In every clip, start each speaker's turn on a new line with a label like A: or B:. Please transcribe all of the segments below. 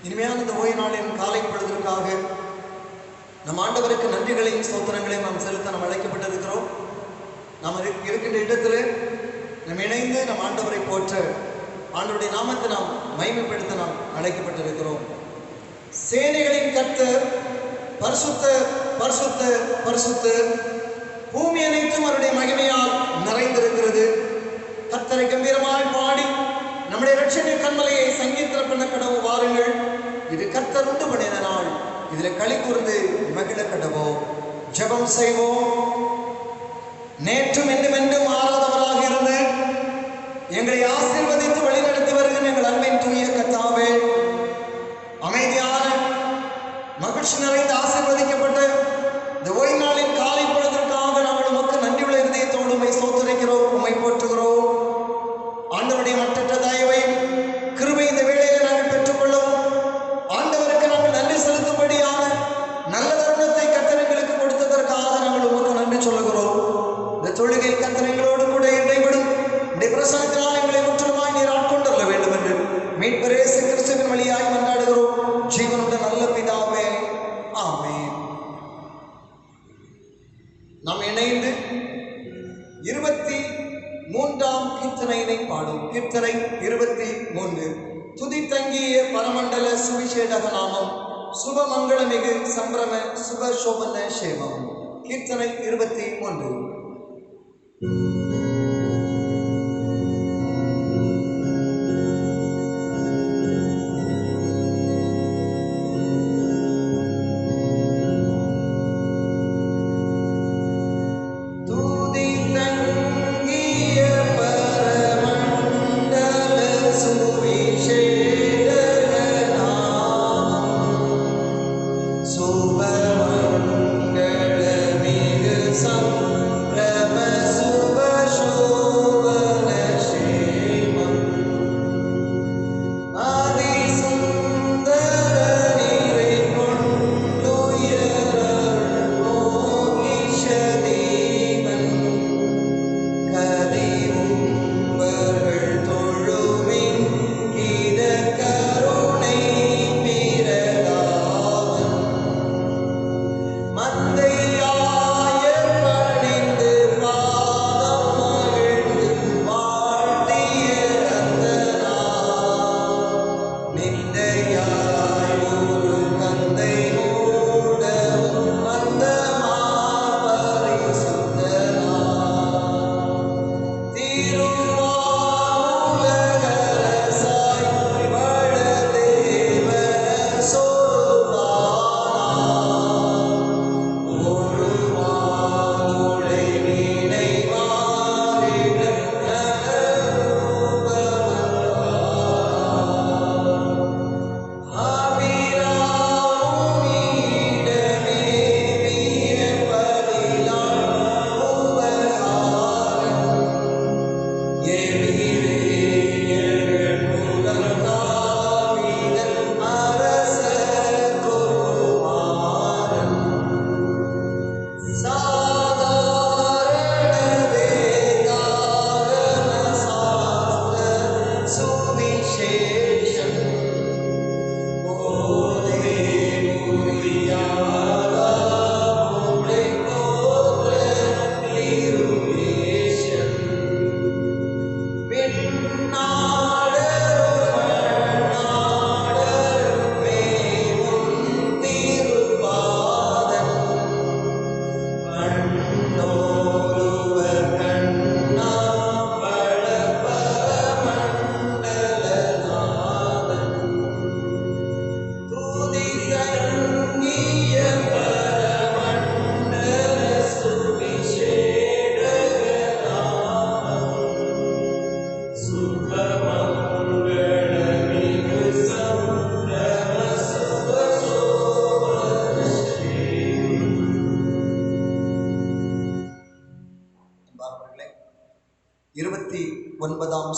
A: இனிமையான இந்த ஓய்வு நாளின் காலை பொழுதற்காக நம் ஆண்டவருக்கு நன்றிகளையும் ஸ்தோத்திரங்களையும் நாம் செலுத்த நாம் அழைக்கப்பட்டிருக்கிறோம். நாம் இருக்கின்ற இடத்துல நாம் இணைந்து நம் ஆண்டவரை போற்ற, ஆண்டவருடைய நாமத்தை நாம் மகிமைப்படுத்த நாம் அழைக்கப்பட்டிருக்கிறோம். சேனைகளின் கர்த்தர் பரிசுத்தர், பரிசுத்தர், பரிசுத்தர். பூமி அனைத்தும் அவருடைய மகிமையால் நிறைந்திருக்கிறது. கர்த்தரை கம்பீரமாய் பாடி நம்முடைய இரட்சணிய கண்மலையை சங்கீதம் பண்ண கடவு வாருங்கள். இது கர்த்தர் உண்டு பண்ணின நாள், இதில் களி கூர்ந்து மகிழ கடவோம். ஜெபம் செய்வோம். நேற்றும் என்றும் மாறாதவராக இருந்து எங்களை ஆசீர்வதித்து வழிநடத்தி வருகிற எங்கள் அன்பின் தூய கர்த்தாவே, அமைதியான மகிழ்ச்சி நிறைந்து ஆசீர்வதிக்கப்பட்ட இந்த ஓய்வு நாளின் காலை பொழுதற்காக நாங்கள் உமக்கு நன்றியுள்ள இருதயத்தோடு உம்மை ஸ்தோத்திரிக்கிறோம், உம்மை போற்றுகிறோம். ஆண்டவருடைய மற்றற்ற தயவையும் கிருபை இந்த வேளையில் நாங்கள் பெற்றுக்கொள்ளவும், ஆண்டவருக்கு நாங்கள் நன்றி செலுத்தும்படியான நல்ல தருணத்தை கர்த்தர் எங்களுக்கு கொடுத்ததற்காக நாங்கள் உமக்கு நன்றி சொல்லுகிறோம். இந்த தொழுகை கர்த்தர் எங்களோடு கூட இடைவிடும் இந்த பிரசனத்தினால் எங்களை முற்றிலுமாய் நீர் ஆட்கொண்டுள்ள வேண்டும் என்று மீட்பர் இயேசு கிறிஸ்துவின் வழியாய் மன்றாடுகிறோம் ஜீவனுள்ள நல்ல பிதாவே, ஆமென். நாம் இணைந்து 23ஆம் கீர்த்தனையினை பாடும். கீர்த்தனை 23. துதி தங்கிய பரமண்டல சுவிசேடக நாமம், சுபமங்களமிகு சம்பிரம சுபசோபன சேமம். கீர்த்தனை 23.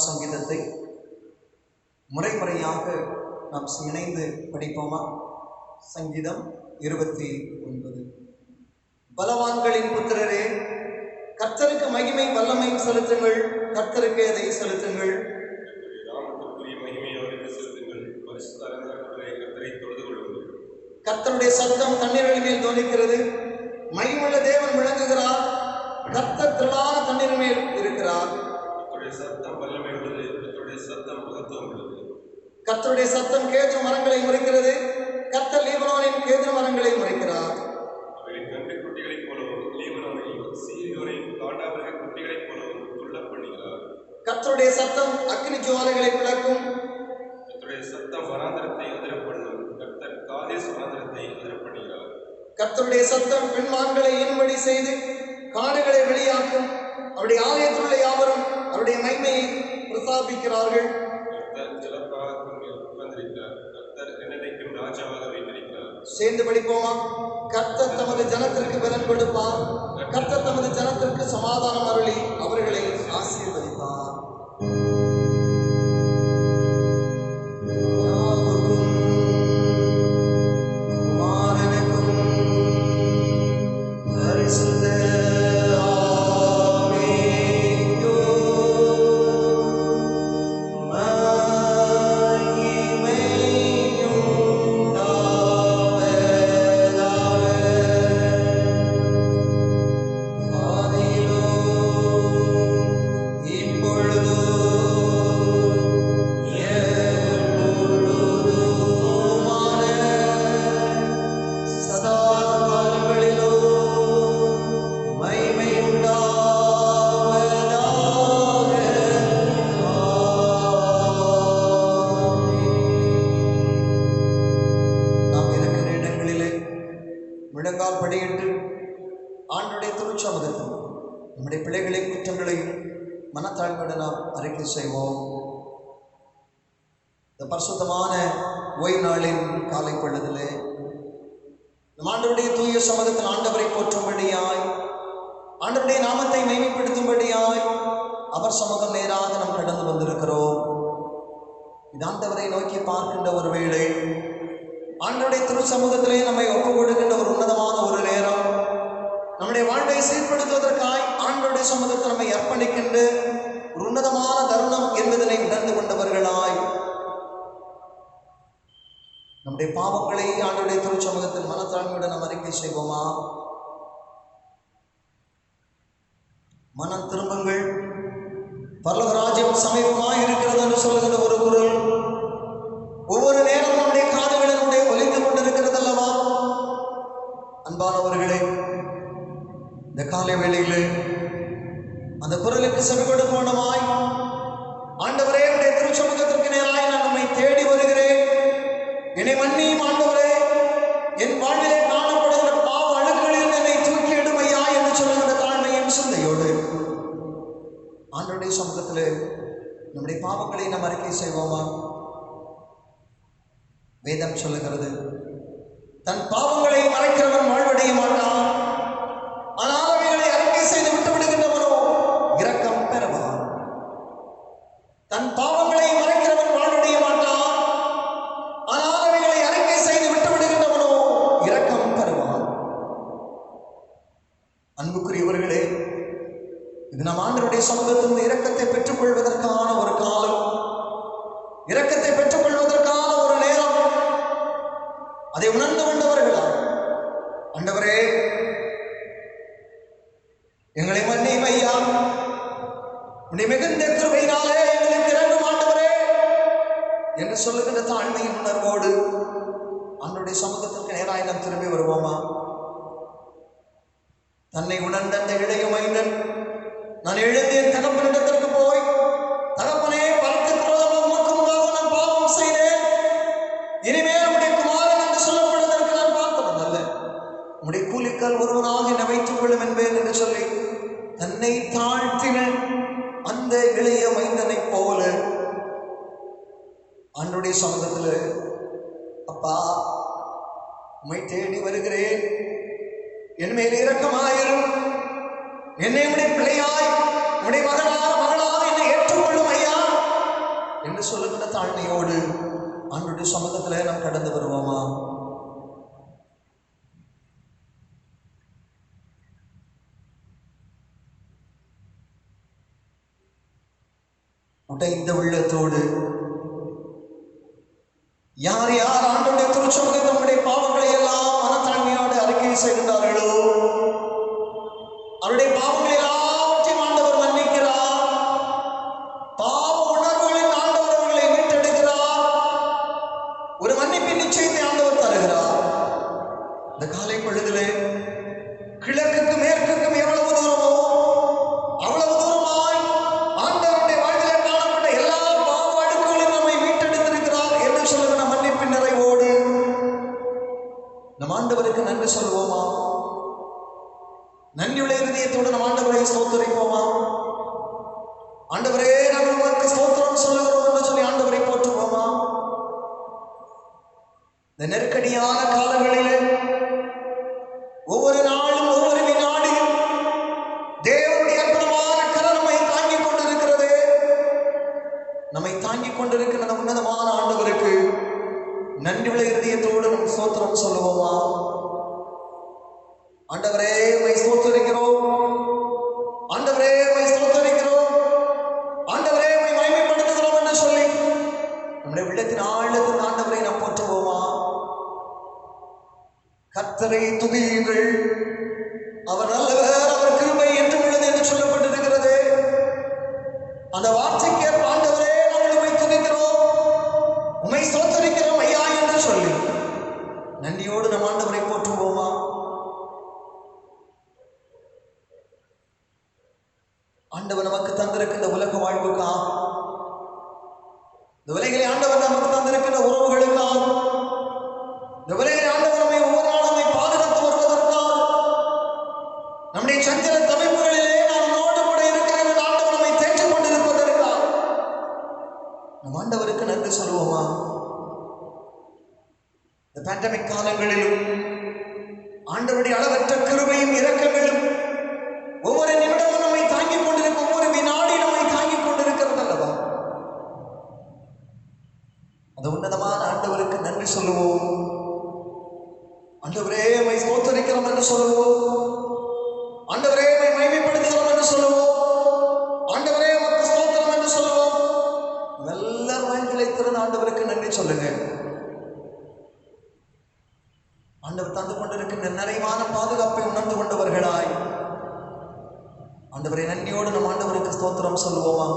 A: சங்கீதத்தை முறைமுறையாக நாம் இணைந்து படிப்போமா? சங்கீதம் 29. பலவான்களின் புத்திரரே, கர்த்தருக்கு மகிமை வல்லமை செலுத்துங்கள், கர்த்தருக்கு அதை செலுத்துங்கள். கர்த்தருடைய சத்தம் தண்ணீர்கள் மேல் தோனிக்கிறது. மகிமுள்ள தேவன் விளங்குகிறார். கர்த்தர் திரளான தண்ணீர் மேல் இருக்கிறார்.
B: கர்த்தருடைய சத்தம் வல்லமை உள்ளது. கர்த்தருடைய சத்தம் மகத்துவம் உள்ளது.
A: கர்த்தருடைய சத்தம் கேதுரு மரங்களை முறைக்கிறது. கர்த்தர் லீபனோனின் கேதுரு மரங்களை முறைக்கிறார்.
B: அவைகளின் கன்று குட்டிகளைப் போலவும் லீபனோனில் சீரியோனின் காண்டாமிருக குட்டிகளைப் போலவும் துள்ள பண்ணுகிறார்.
A: கர்த்தருடைய சத்தம் அக்னி ஜுவாலைகளை விளக்கும்.
B: கர்த்தருடைய சத்தம் வனாந்திரத்தை அதிர பண்ணும். கர்த்தர் காதேஸ் வனாந்திரத்தை அதிர பண்ணுகிறார்.
A: கர்த்தருடைய சத்தம் பெண்மான்களை ஈனும்படி செய்து காடுகளை வெளியாக்கும். அவருடைய ஆலயத்தில் உள்ள யாவரும் அவருடைய மகிமையை பிரஸ்தாபிக்கிறார்கள்.
B: கர்த்தர் ஜலப்பிரவாகத்தின் மேல் உட்கார்ந்திருக்கிறார். கர்த்தர் என்னைக்கும் ராஜாவாக வீற்றிருக்கிறார்.
A: சேர்ந்து படிப்போமா? கர்த்தர் தமது ஜனத்திற்கு பலன் கொடுப்பார். கர்த்தர் தமது ஜனத்திற்கு சமாதானம் அருளி அவர்களை ஆசீர்வதிப்பார். முழங்கால் படியிட்டு ஆண்டுடைய திருச்சமூகத்தில் நம்முடைய பிள்ளைகளின் குற்றங்களையும் மனத்தாழ்மையுடன் நாம் அறிக்கை செய்வோம். இந்த பரிசுத்தமான ஓய்வு நாளின் காலை பொழுதிலே நம் ஆண்டவருடைய தூய சமூகத்தில் ஆண்டவரை போற்றும்படியாய், ஆண்டவருடைய நாமத்தை மகிமைப்படுத்தும்படியாய் அவர் சமூகம் நேராக நாம் கடந்து வந்திருக்கிறோம். இது ஆண்டவரை நோக்கி பார்க்கின்ற ஒரு வேளை, ஆண்டவருடைய திரு சமூகத்திலே நம்மை ஒப்பு கொடுக்கின்ற ஒரு உன்னதமான ஒரு நேரம், நம்முடைய வாழ்வை சீர்படுத்துவதற்காய் ஆண்டவருடைய சமூகத்தில் நம்மை அர்ப்பணிக்கின்ற ஒரு உன்னதமான தருணம் என்பதனை உணர்ந்து கொண்டவர்களாய் நம்முடைய பாவங்களை ஆண்டவருடைய திரு சமூகத்தில் மனத்தாழ்மையுடன் நாம் அறிக்கை செய்வோமா? மனம் திரும்புங்கள், பரலோக ராஜ்யம் சமீபமாய் இருக்கிறது என்று சொல்லுகிற ஒரு குரல் ஒவ்வொரு நேரம் நம்முடைய காதுகளினுடைய ஒலித்துக் கொண்டிருக்கிறது அல்லவா? அன்பானவர்களே, இந்த காலை வேளையிலே அந்த குரலுக்கு செவி கொடுப்போனமாய், ஆண்டவரே உடைய திருச்சமூகத்திற்கு நேராய் நான் நம்மை தேடி வருகிறேன், என்னை மன்னியும் ஆண்டவரே, என் வாழ்விலே காணப்படுகிற பாவ அழுக்குகளில் என்னை தூக்கி எடுமையா என்று சொல்லுகிற தாழ்மையின் சிந்தையோடு ஆண்டவருடைய சமூகத்திலே நம்முடைய பாவங்களை நாம் அறிக்கை செய்வோமா? வேதம் சொல்லுகிறது, தன் பாவங்களை மறைக்கிறவன் வாழ்வடைய மாட்டான், ஆனால் அவைகளை அறிக்கை செய்து விட்டு விடுகின்றவனோ இரக்கம் பெறுவான். தன் பாவங்களை மறைக்கிறவன் வாழ்வடைய மாட்டான், ஆனால் அவைகளை அறிக்கை செய்து விட்டு விடுகின்றவனோ இரக்கம் பெறுவான். அன்புக்குரியவர்களே, இது நம் ஆண்டவருடைய சமூகத்திலிருந்து இரக்கத்தை பெற்றுக் கொள்வதற்கான ஒரு காலம், இரக்கத்தை பெற்றுக் கொள்வதற்கான ஒரு நேரம். அதை உணர்ந்து கொண்டவர்களா? ஆண்டவரே எங்களை மன்னியும் ஐயா, உன்னை மிகுந்த கிருபையினாலே எங்களுக்கு இரங்கும் ஆண்டவரே என்று சொல்லுகின்ற தாழ்மையின் உணர்வோடு ஆண்டவருடைய சமூகத்திற்கு நேராய் நாம் திரும்பி வருவோமா? தன்னை உணர்ந்த அந்த இளைய மைந்தன், நான் எழுந்து என் தகப்பனிடத்திற்கு போய், தகப்பனே, பலத்துக்கு விரோதமாக உமக்கு முன்பாக நான் பாவம் செய்தேன், இனிமேல் உடைய குமாரன் என்று சொல்லப்படுவதற்கு நான் பார்த்தவன் அல்ல, உடைய கூலிக்கால் ஒருவனாக என்னை வைத்துக் கொள்ளும் என்பேன் என்று சொல்லி தன்னை தாழ்த்தின அந்த இளைய மைந்தனை போல ஆண்டவருடைய சமூகத்தில், அப்பா உம்மை தேடி வருகிறேன், என் மேல் இரக்கமாயிரும், என்னை உடைய பிள்ளையாய் உடைய மகளாக என்னை ஏற்றுக்கொள்ளும் ஐயா என்று சொல்லுகின்ற தாழ்மையோடு ஆண்டவருடைய சமூகத்தில் நாம் கடந்து வருவோமா? உடைந்த உள்ளத்தோடு யார் யார் ஆண்டவருடைய திருச்சமூகத்தில் நம்முடைய பாவங்களை பாவங்கள் செய்கின்றார்களோ அவருடைய பாவங்கள் எல்லாவற்றையும் ஆண்டவர் மன்னிக்கிறார். பாவ உணர்வுகளின் ஆண்டவர் அவர்களை மீட்டெடுக்கிறார். ஒரு மன்னிப்பின் நிச்சயத்தை ஆண்டவர் தருகிறார். இந்த காலை பொழுதிலே கிழக்குக்கும் மேற்குக்கும் எவ்வளவு தூரமோ அவ்வளவு தூரமாய் ஆண்டவருடைய வாழ்க்கையிலே காணப்பட்ட எல்லா பாவ அடுக்குகளையும் நம்மை மீட்டெடுத்திருக்கிறார் என்று சொல்லுகிற மன்னிப்பின் நிறைவோடு நம் ஆண்டவருக்கு நன்றி சொல்வோமா? நன்றியுள்ள இருதயத்தோடு நம் ஆண்டவரை ஸ்தோத்திரிப்போமா? ஆண்டவரே, நாங்கள் உமக்கு ஸ்தோத்திரம் சொல்லுகிறோம் என்று சொல்லி ஆண்டவரை போற்றுவோமா? இந்த நெருக்கடியான காலங்களிலே ஒவ்வொரு நாளும் ஒவ்வொரு வினாடியும் தேவனுடைய அற்புதமான கரம் நம்மை தாங்கிக் கொண்டிருக்கிறது. நம்மை தாங்கிக் கொண்டிருக்கிற அந்த உன்னதமான ஆண்டவருக்கு நன்றியுள்ள இருதயத்தோடு நம் ஸ்தோத்திரம் சொல்லுவோமா? ஆண்டவரே, உம்மை ஸ்தோத்திரிக்கிறோம். ஆண்டவரே, உம்மை ஸ்தோத்திரிக்கிறோம். ஆண்டவரே, உம்மை மகிமைப்படுத்துகிறோம் என்று சொல்லி நம்முடைய உள்ளத்தின் ஆழத்தில் ஆண்டவரை நாம் போற்றுவோமா? கர்த்தரை துதியுங்கள், அவர் நல்லவர், அவர் கிருபை என்றும் உள்ளது என்று சொல்லப்பட்டிருக்கிறது. அந்த வார்த்தைக்கேற்ப ஆண்டவரே, நாங்கள் உம்மை துதிக்கிறோம், உம்மை ஸ்தோத்திரிக்கிறோம் ஐயா என்று சொல்லி நன்றியோடு நம் ஆண்டவரை போற்றுவோமா? ஆண்டவர் நமக்கு தந்திருக்கின்ற உலக வாழ்வுக்கா, இந்த உலகிலே ஆண்டவர் நமக்கு தந்திருக்கின்ற உறவுகளுக்காக, இந்த உலகிலே ஆண்டவர் நம்மை ஒவ்வொரு நாளும் நம்மை பாதுகாத்து வருவதற்காக, நம்முடைய சஞ்சல தவிப்புகளிலே நாம் நோடு கூட இருக்கிற ஆண்டவர் நம்மை தேற்றிக் கொண்டிருப்பதற்காக நம் ஆண்டவருக்கு நன்றி சொல்வோமா? இந்த பேண்டமிக் காலங்களிலும் ஆண்டவருடைய அளவற்ற கிருபையும் இரக்கங்களும் ஒவ்வொரு நிமிடமும் நம்மை தாங்கிக் கொண்டிருக்கும், ஒவ்வொரு வினாடி நம்மை தாங்கிக் கொண்டிருக்கிறது அல்லவா? அந்த உன்னதமான ஆண்டவருக்கு நன்றி சொல்லுவோம். ஆண்டவரே, உம்மை ஸ்தோத்திரிக்கிறோம் என்று சொல்லுவோம். ஆண்டவரே, உம்மை மகிமைப்படுத்துகிறோம் என்று சொல்லுவோம். ஆண்டவரே, உமக்கு ஸ்தோத்திரம் என்று சொல்லுவோம். எல்லாரும் வாய்களை திறந்து ஆண்டவருக்கு நன்றி சொல்லுங்க. ஆண்டவர் தந்து கொண்டிருக்கின்ற நிறைவான பாதுகாப்பை உணர்ந்து கொண்டவர்களாய் ஆண்டவரை நன்றியோடு நம் ஆண்டவருக்கு ஸ்தோத்திரம் சொல்லுவோமா?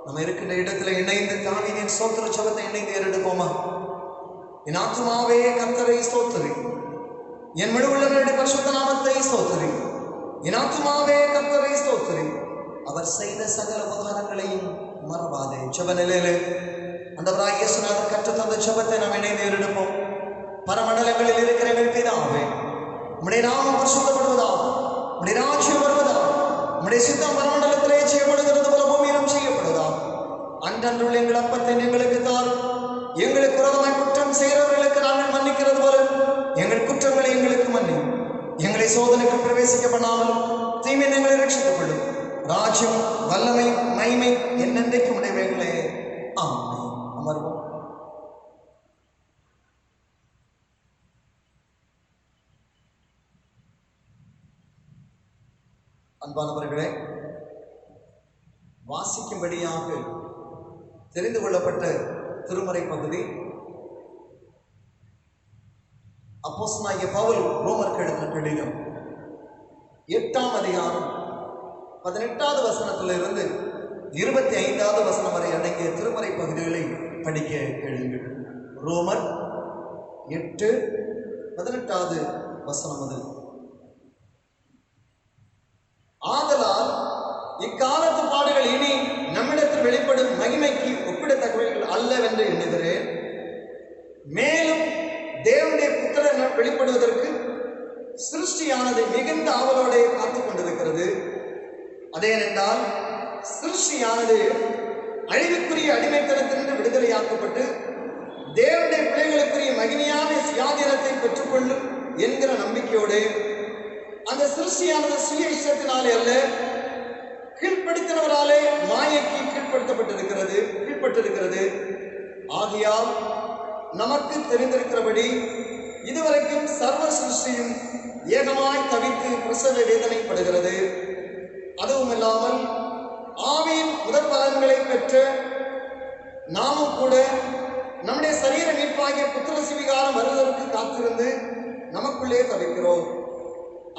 A: நம்ம இருக்கின்ற இடத்துல இணைந்து தாவீதின் ஸ்தோத்திர ஜெபத்தை இணைந்து ஏறெடுப்போமா? என் ஆத்துமாவே கர்த்தரை ஸ்தோத்திரி, என் முழு உள்ளவனுடைய பரிசுத்த நாமத்தை ஸ்தோத்திரி. என் ஆத்துமாவே கர்த்தரை ஸ்தோத்திரி, அவர் செய்த சகல உபகாரங்களையும் மறவாதே. ஜெப நிலையிலே ஆண்டவராகிய இயேசுநாதர் கற்றுத்தந்த ஜெபத்தை நாம் இணைந்து ஏறெடுப்போம். பரமண்டலங்களில் இருக்கிற எங்கள் பிதாவே, உம்முடைய நாமம் பரிசுத்தப்படுவதாக, உம்முடைய ராஜ்யம் வருவதாக, உம்முடைய சித்தம் பரமண்டலத்திலே செய்யப்படுகிறது போல பூமியிலும் செய்யப்படுவதாக. அன்றன்றுள்ள எங்கள் அப்பத்தை எங்களுக்கு தாரும். எங்களுக்கு விரோதமாய் குற்றம் செய்கிறவர்களுக்கு நாங்கள் மன்னிக்கிறது போல எங்கள் குற்றங்களை எங்களுக்கு மன்னியும். எங்களை சோதனைக்கு பிரவேசிக்க பண்ணாமல் தீமை எங்களை ரட்சித்துக் கொள்ளும். ராஜ்யம், வல்லமை, மகிமை என்னென்றைக்கும் உடையவைகளே. ஆமென். அமர்வோம். அன்பானவர்களே, வாசிக்கும்படியாக தெரிந்து கொள்ளப்பட்ட திருமறை பகுதி அப்போஸ்தலனாகிய பவுல் ரோமருக்கு எழுதின கடிதம் 8ஆம் அதிகாரம் 18வது வசனத்திலிருந்து 25வது வசனம் வரை அடங்கிய திருமறை பகுதிகளை படிக்க கேளுங்கள். ரோமர் 8:18 வசனம் முதல். ஆதலால் இக்காலத்து பாடுகள் இனி நம்மிடத்தில் வெளிப்படும் மகிமைக்கு ஒப்பிடத்தக்கவைகள் அல்லவென்று எண்ணுகிறேன். மேலும் தேவனுடைய புத்திரன் வெளிப்படுவதற்கு சிருஷ்டியானது மிகுந்த ஆவலோட காத்துக் கொண்டிருக்கிறது. அதேனென்றால் சிருஷ்டியானது அழிவுக்குரிய அடிமைத்தனத்திலிருந்து விடுதலையாக்கப்பட்டு தேவனுடைய பிள்ளைகளுக்குரிய மகிமையான சுயாதீனத்தை பெற்றுக்கொள்ளும் என்கிற நம்பிக்கையோடு அந்த சிருஷ்டியானது சுய இஷ்டத்தினாலே அல்ல, கீழ்ப்படுத்தினவராலே மாயைக்கு கீழ்ப்பட்டிருக்கிறது. ஆகையால் நமக்கு தெரிந்திருக்கிறபடி இதுவரைக்கும் சர்வ சிருஷ்டியும் ஏகமாய் தவித்து பிரசவ வேதனைப்படுகிறது. அதுவும் இல்லாமல் ஆவியின் முதற் பலன்களை பெற்ற நாமும் கூட நம்முடைய சரீர மீட்பாகிய புத்திர சுவிகாரம் வருவதற்கு காத்திருந்து நமக்குள்ளே தவிக்கிறோம்.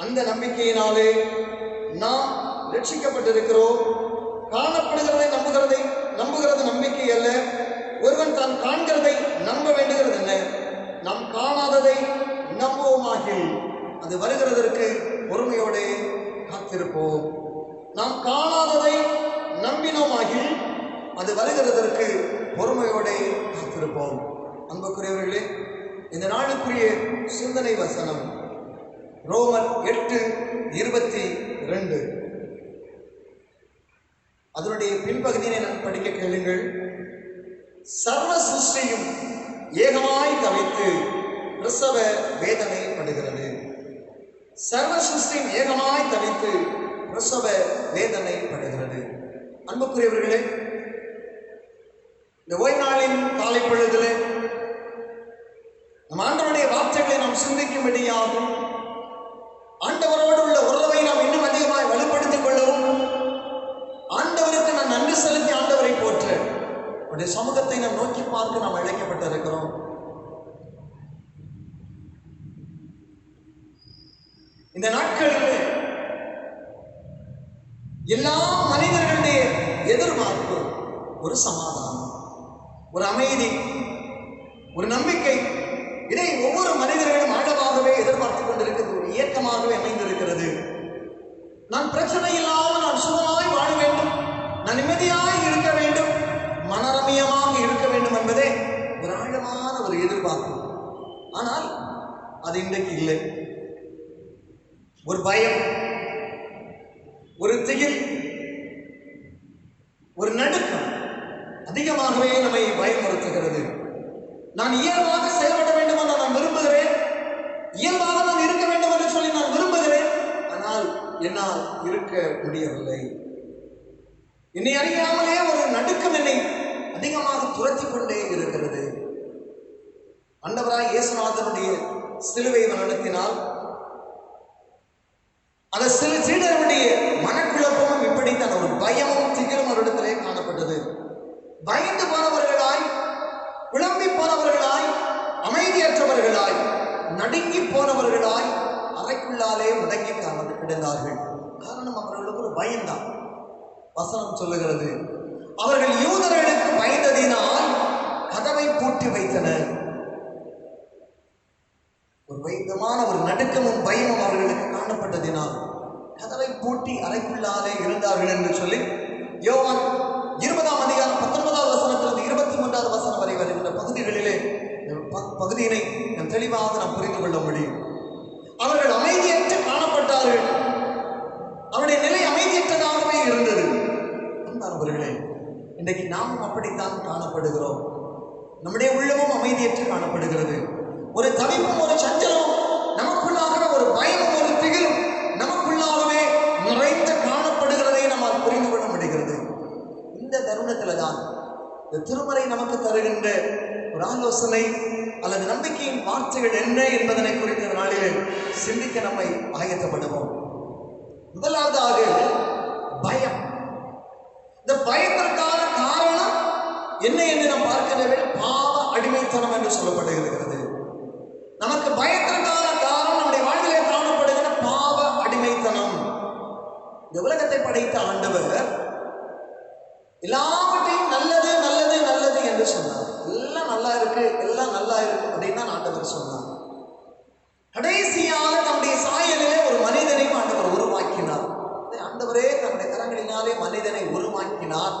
A: அந்த நம்பிக்கையினாலே நாம் ரட்சிக்கப்பட்டிருக்கிறோம். காணப்படுகிறதை நம்புகிறது நம்பிக்கை அல்ல. ஒருவன் தான் காண்கிறதை நம்ப வேண்டுகிறது என்ன? நாம் காணாததை நம்புவோமாகில் அது வருகிறதற்கு பொறுமையோட காத்திருப்போம். நாம் காணாததை நம்பினோமாகில் அது வருகிறதற்கு பொறுமையோட காத்திருப்போம். அன்புக்குரியவர்களே, இந்த நாளுக்குரிய சிந்தனை வசனம் ரோமர் 8:22. அதனுடைய பின்பகுதியை நான் படிக்க கேளுங்கள். சர்வ சிருஷ்டியும் ஏகமாய் தவித்து பிரசவ வேதனை படுகிறது. சர்வ சிருஷ்டியும் ஏகமாய் தவித்து பிரசவ வேதனை படுகிறது. அன்புக்குரியவர்களே, இந்த ஓய்வு நாளின் காலை பொழுதிலே நம் ஆண்டவருடைய வார்த்தைகளை நாம் சிந்திக்கும்படியாகும். ஆண்டவரோடு உள்ள உறவை நாம் இன்னும் அதிகமாக வலுப்படுத்திக் கொள்ளவும், ஆண்டவருக்கு நான் நன்றி செலுத்தி ஆண்டவரை போற்ற அவருடைய சமூகத்தை நாம் நோக்கி பார்க்க நாம் அழைக்கப்பட்டிருக்கிறோம். இந்த நாட்களில் எல்லா மனிதர்களுடைய எதிர்பார்ப்பு ஒரு சமாதானம், ஒரு அமைதி, ஒரு நம்பிக்கை. இதை ஒவ்வொரு மனிதர்களும் ஆழமாகவே எதிர்பார்த்துக் கொண்டிருக்கிறது. ஒரு இயக்கமாகவே அமைந்திருக்கிறது. நான் பிரச்சனை இல்லாமல் நான் சுகமாய் வாழ வேண்டும், நான் நிம்மதியாய் இருக்க வேண்டும், மனரமியமாக இருக்க வேண்டும் என்பதே ஒரு ஆழமான ஒரு எதிர்பார்ப்பு. ஆனால் அது இன்றைக்கு இல்லை. ஒரு பயம், ஒரு திகில், ஒரு நடுக்கம் அதிகமாகவே நம்மை பயமுறுத்துகிறது. நான் இயல்பாக செயல்பட வேண்டும் என்று நான் விரும்புகிறேன், இயல்பாக நான் இருக்க வேண்டும் என்று சொல்லி நான் விரும்புகிறேன். ஆனால் என்னால் இருக்க முடியவில்லை. என்னை அறியாமலே ஒரு நடுக்கம் என்னை அதிகமாக துரத்தி கொண்டே இருக்கிறது. ஆண்டவராய் இயேசுநாதனுடைய சிலுவை மரணத்தினால் அந்த சில சீடருடைய மனக்குழப்பமும் இப்படித்தான் ஒரு பயமும் திகிலும் ஒரு இடத்திலே காணப்பட்டது. பயந்து போனவர்களாய், குழம்பி போனவர்களாய், அமைதியற்றவர்களாய், நடுங்கி போனவர்களாய் அறைக்குள்ளாலே முடங்கி கிடந்தார்கள். காரணம் அவர்களுக்கு ஒரு பயம்தான். வசனம் சொல்லுகிறது, அவர்கள் யூதர்களுக்கு பயந்ததினால் கதவை பூட்டி வைத்தனர். ஒரு விதமான ஒரு நடுக்கமும் பயமும் அவர்களுக்கு காணப்பட்டதினால் கதவை பூட்டி அறைக்குள்ளாலே இருந்தார்கள் என்று சொல்லி யோவான் 20:19 23 வரை வருகின்ற பகுதிகளிலே பகுதியினை நம் தெளிவாக நாம் புரிந்து கொள்ள முடியும். அவர்கள் அமைதியற்று காணப்பட்டார்கள். அவருடைய நிலை அமைதியற்றதாகவே இருந்தது. அன்பானவர்களே, இன்றைக்கு நாமும் அப்படித்தான் காணப்படுகிறோம். நம்முடைய உள்ளமும் அமைதியற்று காணப்படுகிறது. ஒரு தவிப்பும் ஒரு சஞ்சலமும் நமக்குள்ளாகவே, ஒரு பயமும் ஒரு திகிலும் நமக்குள்ளாகவே நிறைந்து காணப்படுகிறதை நம்மால் புரிந்து கொள்ள முடிகிறது. இந்த தருணத்தில் தான் இந்த திருமறை நமக்கு தருகின்ற ஒரு ஆலோசனை அல்லது நம்பிக்கையின் வார்த்தைகள் என்ன என்பதனை குறித்த நாளிலே சிந்திக்க நம்மை ஆயத்தப்படுவோம். முதலாவதாக பயம். இந்த பயத்திற்கான காரணம் என்ன என்று நாம் பார்க்கிறவே பாவ அடிமைத்தனம் என்று சொல்லப்படுகிறது. நமக்கு பயத்திற்கான காரணம் நம்முடைய வாழ்விலே காணப்படுகிற பாவ அடிமைத்தனம். இந்த உலகத்தை படைத்த ஆண்டவர் எல்லாவற்றையும் நல்லது நல்லது நல்லது என்று சொன்னார். எல்லாம் நல்லா இருக்கு, எல்லாம் நல்லா இருக்கு அப்படின்னு தான் ஆண்டவர் சொன்னார். கடைசியாக நம்முடைய சாயலிலே ஒரு மனிதனையும் ஆண்டவர் உருவாக்கினார். ஆண்டவரே நம்முடைய கரங்களினாலே மனிதனை உருவாக்கினார்.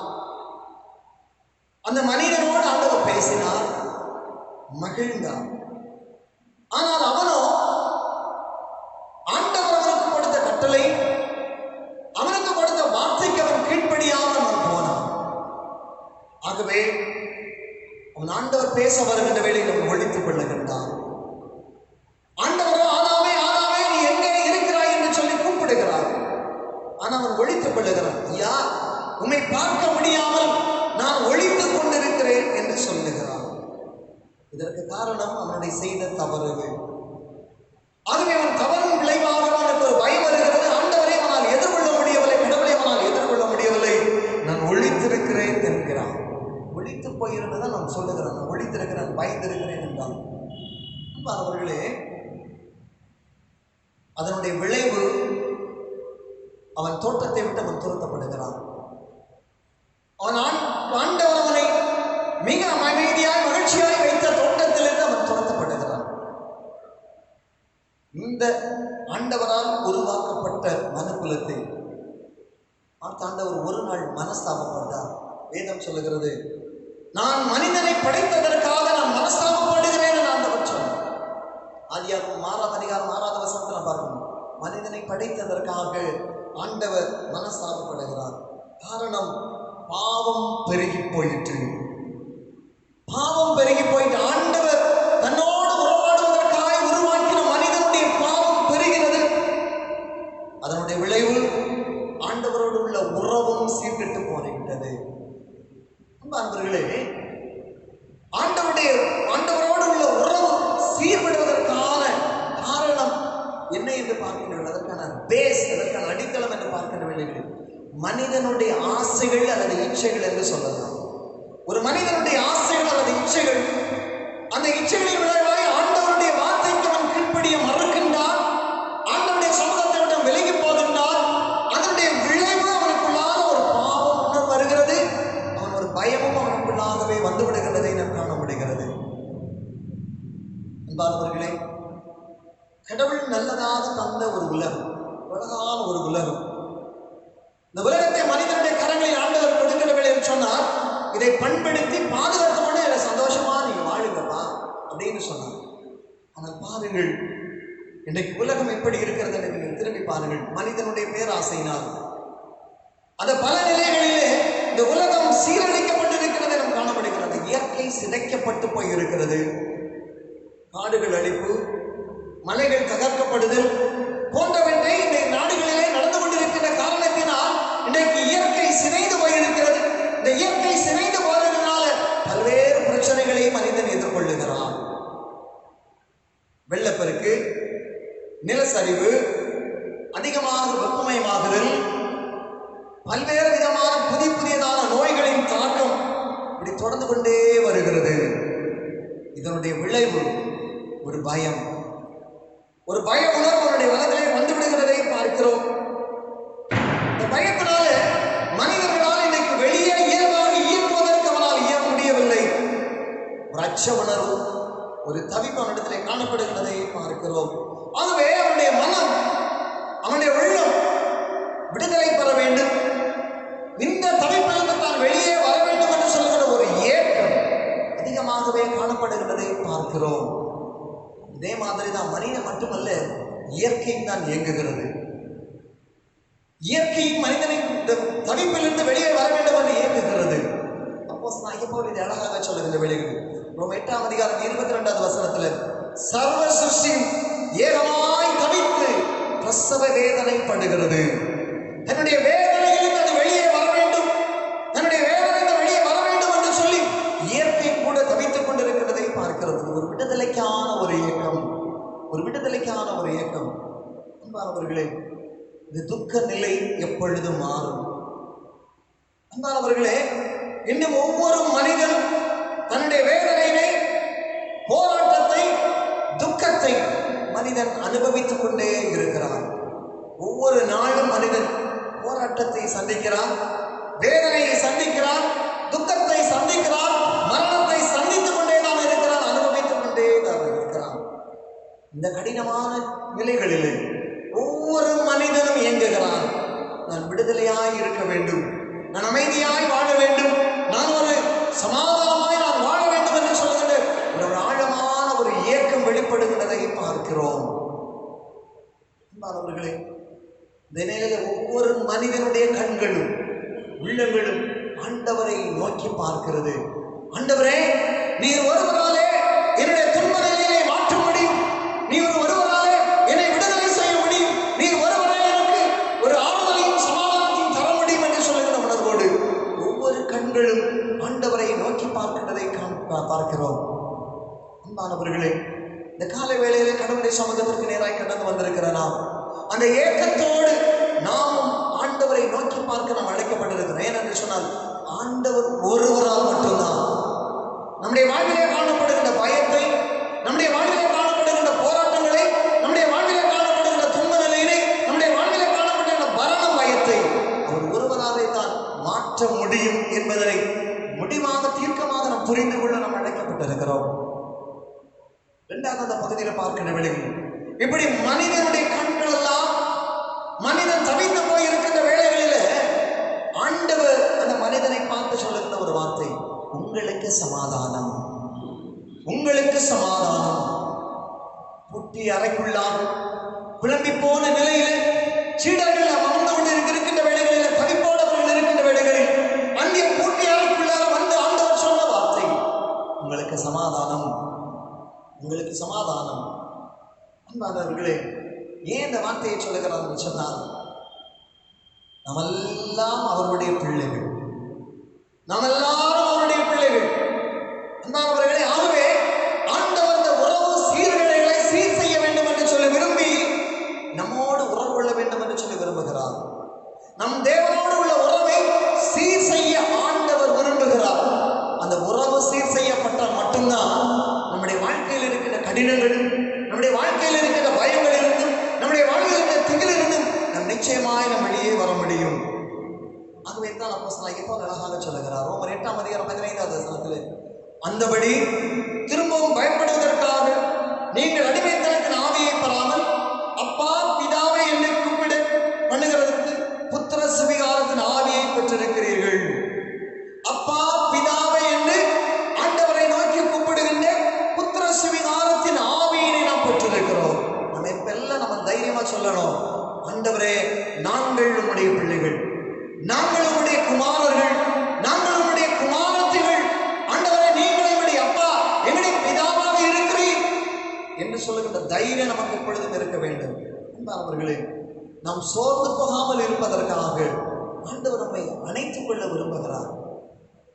A: அந்த மனிதனோடு ஆண்டவர் பேசினார், மகிழ்ந்தார். ஆனால் அவனோ ஆண்டவர் அவனுக்கு கொடுத்த கட்டளை, அவனுக்கு கொடுத்த வார்த்தைக்கு அவன் கீழ்ப்படியாமல் அவன் போனான். ஆகவே அவன் ஆண்டவர் பேச வருகின்ற வேளையில் அவன் ஒழித்துக் கொள்ளுகின்றான். ஆண்டவரோ ஆதாமே ஆதாமே நீ எங்கே இருக்கிறாய் என்று சொல்லி கூப்பிடுகிறார். ஆனால் அவன் ஒழித்துக் கொள்ளுகிறான். ஐயா, உம்மை பார்க்க முடியாமல் நான் ஒழித்துக் கொண்டிருக்கிறேன் என்று சொல்லுகிறான். இதற்கு காரணம் அவனுடைய செய்த தவறுகள். ஆகவே அவன் தவறின் விளைவாக அவனுக்கு ஒரு பயம் வருகிறது. ஆண்டவரை அவனால் எதிர்கொள்ள முடியவில்லை, கடவுளை அவனால் எதிர்கொள்ள முடியவில்லை, நான் ஒழித்திருக்கிறேன் என்கிறான். ஒழித்து போயிருந்ததை நான் சொல்லுகிறேன், நான் ஒழித்திருக்கிறேன், பயந்திருக்கிறேன் என்றான். அவர்களே, அதனுடைய விளைவு அவன் தோட்டத்தை விட்டு அவன் துரத்தப்படுகிறான். ஆண்டவர் அவனை மிக அமைதியாய் மகிழ்ச்சியாய் வைத்த தோட்டத்திலிருந்து அவன் துரத்தப்படுகிறான். இந்த ஆண்டவரால் உருவாக்கப்பட்ட மனுக்குலத்தை ஆண்டவர் ஒரு நாள் மனஸ்தாபப்பட்டார். வேதம் சொல்லுகிறது, நான் மனிதனை படைத்ததற்காக நான் மனஸ்தாபப்படுகிறேன் என்று ஆண்டவர் சொன்னார். ஆதியாகமம் 6ஆம் அதிகாரம் 6வது வசனத்தை நான் பார்க்கணும். மனிதனை படைத்ததற்காக ஆண்டவர் மனஸ்தாபப்படுகிறார். காரணம், பாவம் பெருகி போயிற்று. பாவம் பெருகி போயிட்டு ஆண்டவர் தன்னோடு உறவாடுவதற்காக உருவாக்கின மனிதனுடைய பாவம் பெருகிறது. அதனுடைய விளைவு ஆண்டவரோடு உள்ள உறவும் சீர்கெட்டு போய்விட்டது. அன்பர்களே, ஆண்டவரோடு உள்ள உறவு சீர்படுவதற்கான காரணம் என்ன என்று பார்க்கின்றன? அதற்கான பேஸ், அதற்கான அடித்தளம் என்று பார்க்கின்றன மனிதனுடைய ஆசைகள் அல்லது இச்சைகள் என்று சொல்லலாம். ஒரு மனிதனுடைய ஆசைகள் அல்லது இச்சைகள், அந்த இச்சைகளின் விளைவாய் ஆண்டவருடைய வார்த்தைக்கு அவன் கீழ்ப்படிய மறுக்கின்றான், ஆண்டவருடைய சமூகத்தை விட்டு விலகி போகின்றான். அதனுடைய விளைவு அவனுக்குள்ளாக ஒரு பாவ உணர்வு வருகிறது. அவன் ஒரு பயமும் அவனுக்குள்ளாகவே வந்து விடுகிறதை நாம் காண முடிகிறது. அன்பானவர்களே, கடவுள் நல்லதாக தந்த ஒரு உலகம், அழகான ஒரு உலகம். இந்த உலகத்தை மனிதனுடைய கரங்களில் ஆண்டவர் கொடுக்கவில்லை என்று சொன்னார். இதை பண்படுத்தி பாதுகாத்து கொண்டு இதில் சந்தோஷமா நீங்க வாழுங்கப்பா அப்படின்னு சொன்னார். ஆனால் பாருங்கள், இன்றைக்கு உலகம் எப்படி இருக்கிறது என்று நீங்கள் திரும்பி பாருங்கள். மனிதனுடைய பேராசையினால் அந்த பல நிலைகளிலே இந்த உலகம் சீரழிக்கப்பட்டிருக்கிறது நாம் காணப்படுகிறது. இயற்கை சிதைக்கப்பட்டு போய் இருக்கிறது. காடுகள் அழிப்பு, மலைகள் தகர்க்கப்படுதல் போன்றவற்றை இந்த நாடுகளிலே நடந்து கொண்டிருக்கிற காரணத்தினால் இன்றைக்கு இயற்கை சிதைந்து போயிருக்கிறது. இந்த இயற்கை சிதைந்து போறதுனால பல்வேறு பிரச்சனைகளை மனிதன் எதிர்கொள்ளுகிறான். வெள்ளப்பெருக்கு, நிலச்சரிவு, அதிகமாக வெப்பமயமாகுதல், பல்வேறு விதமான புதியதான நோய்களின் தாக்கம் இப்படி தொடர்ந்து கொண்டே வருகிறது. இதனுடைய விளைவு ஒரு பயம், ஒரு பய உணர்வு அவருடைய மனதிலே வந்து விடுகிறதை பார்க்கிறோம். இந்த பயத்தினால மனிதர்களால் இன்னைக்கு வெளியே இயல்பாக இயக்குவதற்கு அவனால் இயக்க முடியவில்லை. ஒரு அச்ச உணர்வு, ஒரு தவிப்பு அவனிடத்திலே காணப்படுகிறதை பார்க்கிறோம். ஆகவே அவனுடைய மனம், அவனுடைய உள்ளம் விடுதலை பெற வேண்டும், இந்த தவிப்பிலிருந்து தான் வெளியே வர வேண்டும் என்று சொல்கிற ஒரு ஏக்கம் அதிகமாகவே காணப்படுகிறதை பார்க்கிறோம். இதே மாதிரி தான் மனிதன் மட்டுமல்ல, இயற்கையும் தான் இயங்குகிறது. இயற்கையும் மனிதனின் தவிப்பிலிருந்து வெளியே வர வேண்டும் என்று இயங்குகிறது. அப்போஸ்தலனாகிய பவுல் இதை அழகாக சொல்லுகிற வெளியிடு ரோமர் 8ஆம் அதிகாரம் 22வது வசனத்துல, சர்வ சிருஷ்டியும் ஏகமாய் தவித்து பிரசவ வேதனைப்படுகிறது. தன்னுடைய வேதனையிலிருந்து அது வெளியே வர வேண்டும், தன்னுடைய வேதனையிலிருந்து வெளியே வர வேண்டும் என்று சொல்லி இயற்கை கூட தவித்துக் கொண்டிருக்கிறதை பார்க்கிறது. ஒரு விடுதலைக்கான ஒரு இயக்கம், ஒரு விடுதலைக்கான ஒரு இயக்கம். அன்பானவர்களே, இந்த துக்க நிலை எப்பொழுது மாறும்? அன்பானவர்களே, இன்னும் ஒவ்வொரு மனிதனும் தன்னுடைய வேதனையை, போராட்டத்தை, துக்கத்தை மனிதன் அனுபவித்துக் கொண்டே இருக்கிறான். ஒவ்வொரு நாளும் மனிதன் போராட்டத்தை சந்திக்கிறான், வேதனையை சந்திக்கிறான், துக்கத்தை சந்திக்கிறான், மரணத்தை சந்தித்துக் கொண்டேதான் இருக்கிறான், அனுபவித்துக் கொண்டேதான் இருக்கிறான். இந்த கடினமான நிலைகளிலே ஒவ்வொரு மனிதனும் இயங்குகிறான். நான் விடுதலையாய் இருக்க வேண்டும், நான் அமைதியாய் வாழ வேண்டும், நான் ஒரு சமாதானமாய் நான் வாழ வேண்டும் என்று சொல்லுகின்ற ஒரு ஆழமான ஒரு இயக்கம் வெளிப்படுகிறதை பார்க்கிறோம். அன்பானவர்களே, இந்த நிலையில ஒவ்வொரு மனிதனுடைய கண்களும் உள்ளங்களும் ஆண்டவரை நோக்கி பார்க்கிறது. ஆண்டவரே, நீர் ஒருவராலே என்னுடைய துன்ப நிலையை மாற்ற முடியும், நீர் ஒருவராலே என்னை விடுதலை செய்ய முடியும், நீர் ஒருவரே எனக்கு ஒரு ஆறுதலையும் சமாதானத்தையும் தர முடியும் என்று சொல்லுகிற உணர்வோடு ஒவ்வொரு கண்களும் ஆண்டவரை நோக்கி பார்க்கிறதை பார்க்கிறோம். அன்பானவர்களே, இந்த காலை வேளையிலே கடவுளுடைய சமூகத்திற்கு நேராய் கடந்து வந்திருக்கிற நாம் அந்த ஏக்கத்தோடு நாமும் ஆண்டவரை நோக்கி பார்க்க நாம் அழைக்கப்பட்டிருக்கிறோம். ஏனென்று சொன்னால், ஆண்டவர் ஒருவரால் மட்டும்தான் நம்முடைய வாழ்விலே காணப்படுகின்ற பயத்தை, நம்முடைய வாழ்விலே காணப்படுகின்ற போராட்டங்களை, நம்முடைய வாழ்விலே காணப்படுகின்ற துன்ப அழைக்கப்பட்டிருக்கிறோம். இரண்டாவது அந்த பகுதியில் பார்க்கிற வேளையில் இப்படி மனிதனுடைய கண்கள் எல்லாம் மனிதன் தவித்து போய் இருக்கின்ற வேளைகளில ஆண்டவர் அந்த மனிதனை பார்த்து சொல்லுகிற ஒரு வார்த்தை, உங்களுக்கு சமாதானம், உங்களுக்கு சமாதானம். புட்டி அறைக்குள்ளாக குழம்பி போன நிலையில் சீடர்கள் அமர்ந்து கொண்டு இருக்கின்ற வேளைகளில் தவிப்போடு அவர்கள் இருக்கின்ற வேளைகளில் அங்கே பூட்டி அறைக்குள்ளாக வந்து ஆண்டவர் சொன்ன வார்த்தை, உங்களுக்கு சமாதானம், உங்களுக்கு சமாதானம். அன்பானவர்களே, ஏன் இந்த வார்த்தையை சொல்லுகிறார் என்று சொன்னால், நாமெல்லாம் அவருடைய பிள்ளைகள், நாம் எல்லாரும் அவருடைய பிள்ளைகள். அன்பானவர்களே, ஆகவே ஆண்டவர் இந்த உறவு சீர்கேடுகளை சீர் செய்ய வேண்டும் என்று சொல்லி விரும்பி நம்மோடு உறவு கொள்ள வேண்டும் என்று சொல்லி விரும்புகிறார். நம் தேவனோடு உள்ள உறவை சீர் செய்ய ஆண்டவர் விரும்புகிறார். அந்த உறவு சீர் செய்யப்பட்டால் மட்டும்தான் நம்முடைய வாழ்க்கையில் இருக்கிற கடினங்கள், நம்முடைய வாழ்க்கையில் இருக்கிற பயங்கள் இருந்தும், நம்முடைய வாழ்க்கையில் இருக்கிற திகில் இருந்தும் நம் நிச்சயமாய் நம் வெளியே வர முடியும். ஆகவே தான் அப்போஸ்தலனாகிய பவுல் அழகாக சொல்லுகிறார் ரோமர் 8:15 அந்தபடி திரும்பவும் பயப்படுவதற்காக நீங்கள் அடிமைத்தனத்தின் ஆவியை பெறாமல் அப்பா பிதாவை என்று கூப்பிட பண்ணுகிறதற்கு புத்திர சுவிகாரத்தின் ஆவியை பெற்றிருக்கிறீர்கள். அப்பா பிதாவை என்று ஆண்டவரை நோக்கி கூப்பிடுகின்ற புத்திர சுவிகாரத்தின் ஆவியினை நாம் பெற்றிருக்கிறோம். நம்ம இப்பெல்லாம் நம்ம தைரியமா சொல்லணும், ஆண்டவரே நாங்கள் உம்முடைய பிள்ளைகள், நாங்கள் உம்முடைய குமாரர்கள், நாங்கள் உம்முடைய குமாரத்திகள், ஆண்டவரே நீங்கள் எங்களுடைய அப்பா, எங்களுடைய பிதாவாக இருக்கிறீர் என்று சொல்லுகின்ற தைரியம் நமக்கு எப்பொழுதும் இருக்க வேண்டும். அன்பானவர்களே, நாம் சோர்ந்து போகாமல் இருப்பதற்காக ஆண்டவர் நம்மை அணைத்துக் கொள்ள விரும்புகிறார்.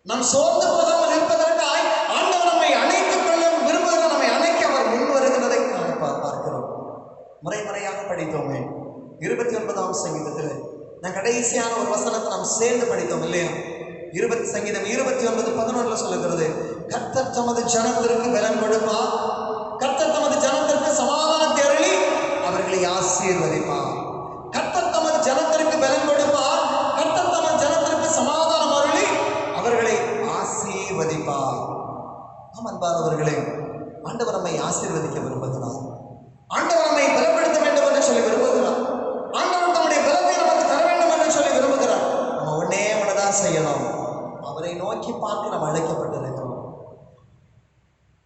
A: நாம் சோர்ந்து போகாமல் இருப்பதற்காக ஆண்டவர் நம்மை அணைத்துக் கொள்ள விரும்புகிறார். நம்மை அணைக்க அவர் முன் வருகிறதை பார்க்கிறோம். முறையாக படித்தோமே 29ஆம் சங்கீதத்தில் நான் கடைசியான ஒரு வசனத்தை நாம் சேர்ந்து படித்தோம் இல்லையா? சங்கீதம் 29:11 சொல்லுகிறது, கர்த்தர் தமது ஜனத்திற்கு பலன் கொடுப்பார், கர்த்தர் தமது ஜனத்திற்கு சமாதானத்தை அருளி அவர்களை ஆசீர்வதிப்பார். கர்த்தர் தமது ஜனத்திற்கு பலன் கொடுப்பார், கர்த்தர் தமது ஜனத்திற்கு சமாதானம் அருளி அவர்களை ஆசீர்வதிப்பார். ஆம் அன்பானவர்களே, ஆண்டவர் நம்மை ஆசீர்வதிக்க விரும்புகிறார். ஆண்டவர் நம்மை பலப்படுத்த வேண்டும் என்று சொல்லி விரும்புகிறார். ஆண்டவர் நம்முடைய பலத்தை நமக்கு தர வேண்டும் என்று சொல்லி விரும்புகிறார். நம்ம ஒன்றுதான் செய்யணும், அவரை நோக்கி பார்க்க நாம் அழைக்கப்பட்டிருக்கிறோம்.